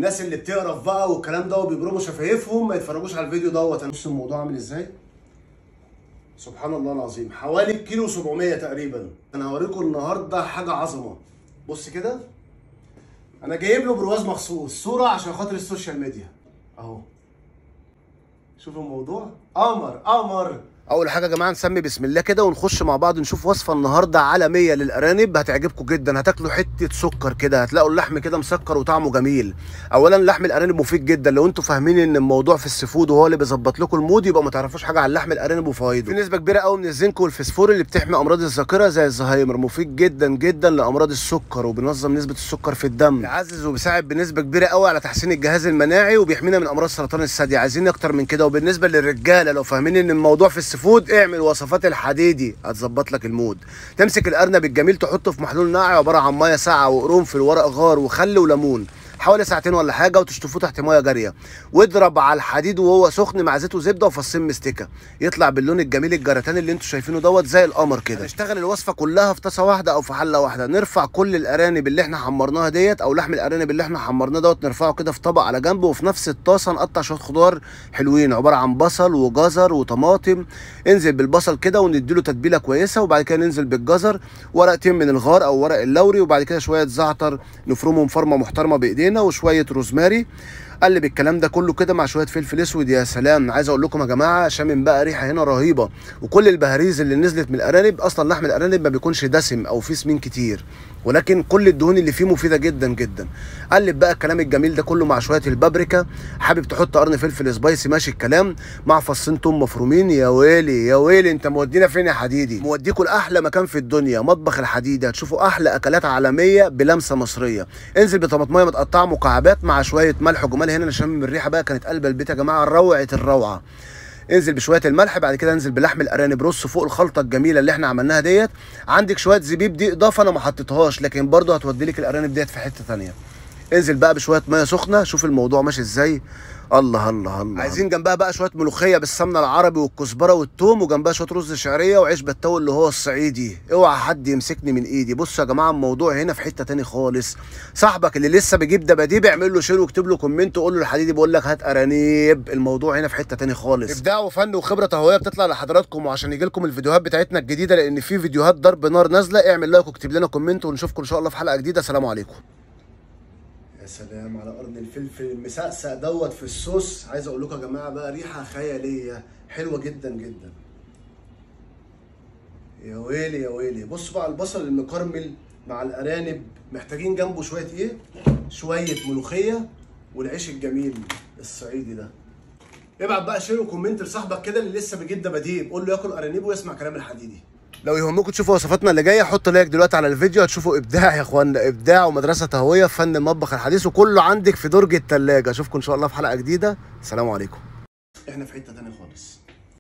الناس اللي بتقرف بقى والكلام ده وبيبرموا شفايفهم ما يتفرجوش على الفيديو دوت. بص الموضوع عامل ازاي، سبحان الله العظيم، حوالي كيلو 700 تقريبا. انا هوريكم النهارده حاجه عظمه. بص كده، انا جايب له برواز مخصوص صوره عشان خاطر السوشيال ميديا اهو. شوف الموضوع قمر قمر. اول حاجه يا جماعه نسمي بسم الله كده ونخش مع بعض نشوف وصفه النهارده عالميه للارانب هتعجبكم جدا. هتاكلوا حته سكر كده، هتلاقوا اللحم كده مسكر وطعمه جميل. اولا لحم الارانب مفيد جدا، لو انتوا فاهمين ان الموضوع في السي فود وهو اللي بيظبط لكم المود يبقى ما تعرفوش حاجه عن لحم الارانب وفوائده. في نسبه كبيره قوي من الزنك والفسفور اللي بتحمي امراض الذاكره زي الزهايمر، مفيد جدا جدا لامراض السكر وبينظم نسبه السكر في الدم، بيعزز وبيساعد بنسبه كبيره قوي على تحسين الجهاز المناعي وبيحمينا من امراض سرطان الثدي. عايزين اكتر من كده. وبالنسبه للرجاله لو فاهمين ان الموضوع في السي فود اعمل وصفات الحديدي هتظبط لك المود. تمسك الارنب الجميل تحطه في محلول ناعي عباره عن ميه ساقعه وقرنفل وورق غار وخل وليمون حوالي ساعتين ولا حاجه، وتشطفوه تحت ميه جاريه، واضرب على الحديد وهو سخن مع زيت وزبده وفصين مستكه، يطلع باللون الجميل الجراتان اللي انتوا شايفينه دوت زي القمر كده. نشتغل الوصفه كلها في طاسه واحده او في حله واحده. نرفع كل الارانب اللي احنا حمرناها ديت او لحم الارانب اللي احنا حمرناه دوت، نرفعه كده في طبق على جنب، وفي نفس الطاسه نقطع شويه خضار حلوين عباره عن بصل وجزر وطماطم. انزل بالبصل كده ونديله تتبيله كويسه، وبعد كده ننزل بالجزر، ورقتين من الغار او ورق اللوري، وبعد كده شويه زعتر نفرمهم فرمه محترمه بايدينا، وشويه روزماري. قلب الكلام ده كله كده مع شويه فلفل اسود. يا سلام، عايز اقول لكم يا جماعه شامم بقى ريحه هنا رهيبه. وكل البهاريز اللي نزلت من الارانب، اصلا لحم الارانب ما بيكونش دسم او فيه سمين كتير، ولكن كل الدهون اللي فيه مفيده جدا جدا. قلب بقى الكلام الجميل ده كله مع شويه البابريكا، حابب تحط قرن فلفل سبايسي ماشي الكلام، مع فصين توم مفرومين. يا ويلي يا ويلي، انت مودينا فين يا حديدي؟ موديكوا لاحلى مكان في الدنيا، مطبخ الحديدي. هتشوفوا احلى اكلات عالميه بلمسه مصريه. انزل بطماطميه متقطعه مكعبات مع شويه ملح وجمال. هنا انا شامم الريحه بقى، كانت قلب البيت يا جماعه روعه الروعه. انزل بشويه الملح، بعد كده انزل بلحم الارانب، رص فوق الخلطه الجميله اللي احنا عملناها ديت. عندك شويه زبيب، دي اضافه انا ما حطيتهاش لكن برده هتودي لك الارانب ديت في حته ثانيه. انزل بقى بشويه ميه سخنه، شوف الموضوع ماشي ازاي. الله الله الله. عايزين جنبها بقى شويه ملوخيه بالسمنه العربي والكزبره والثوم، وجنبها شويه رز شعريه وعيش بتاول اللي هو الصعيدي. اوعى حد يمسكني من ايدي. بصوا يا جماعه الموضوع هنا في حته تاني خالص. صاحبك اللي لسه بيجيب دباديب اعمل له شير واكتب له كومنت وقول له الحديدي بيقول لك هات ارانب. الموضوع هنا في حته تاني خالص. ابداع وفن وخبره تهويه بتطلع لحضراتكم، وعشان يجي لكم الفيديوهات بتاعتنا الجديده، لان في فيديوهات ضرب نار نازله. اعمل لايك واكتب لنا كومنت، ونشوفكم ان شاء الله في حلقه جديده. سلام عليكم. يا سلام على قرن الفلفل المسقسق دوت في الصوص. عايز اقول لكم يا جماعه بقى ريحه خياليه حلوه جدا جدا. يا ويلي يا ويلي. بصوا بقى البصل المكرمل مع الارانب، محتاجين جنبه شويه ايه؟ شويه ملوخيه والعيش الجميل الصعيدي ده. ابعت بقى شير وكومنت لصاحبك كده اللي لسه بيجيب دباديب، قول له ياكل ارانب ويسمع كلام الحديدي. لو يهمكم تشوفوا وصفاتنا اللي جايه حط لايك دلوقتي على الفيديو. هتشوفوا ابداع يا اخوانا، ابداع ومدرسه تهويه في فن المطبخ الحديث، وكله عندك في درج الثلاجه. اشوفكم ان شاء الله في حلقه جديده. سلام عليكم. احنا في حته ثانيه خالص.